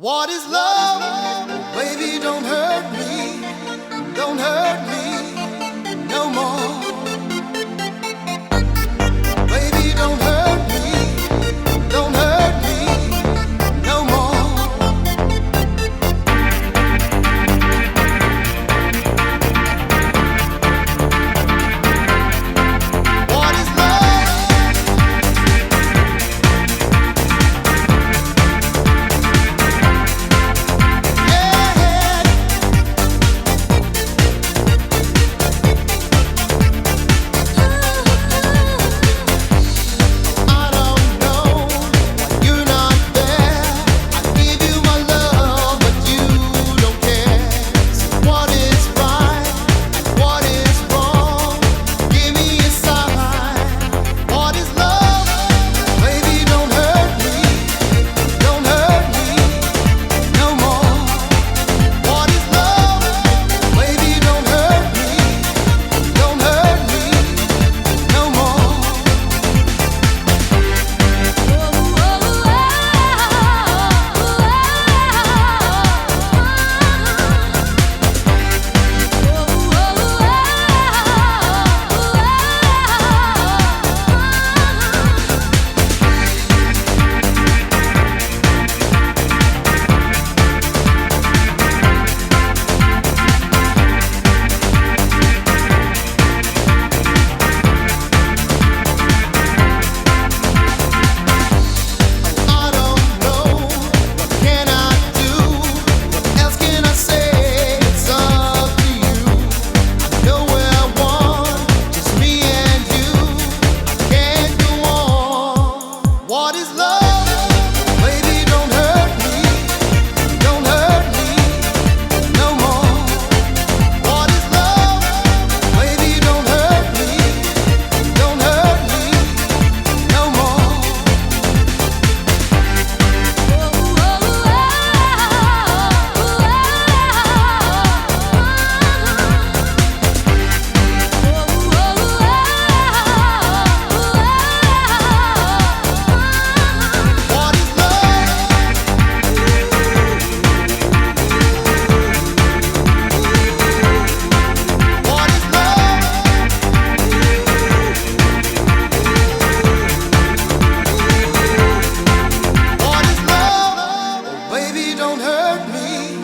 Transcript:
What is love? Baby, don't hurt me no more. Baby, don't hurt me no more. What is love? Yeah. I don't know why you're not there. I give you my love, but you don't care. So what is right and what is wrong? Give me a sign. What is love? Baby, don't hurt me no more. What is love? Baby, don't hurt me no more. I don't know, what can I do? What else can I say? It's up to you. I know where I want, just me and you. I can't go on. What is love? Baby, don't hurt me no more. What is love? Baby, don't hurt me no more. What is love? What is love? What is love? Oh, baby, don't hurt me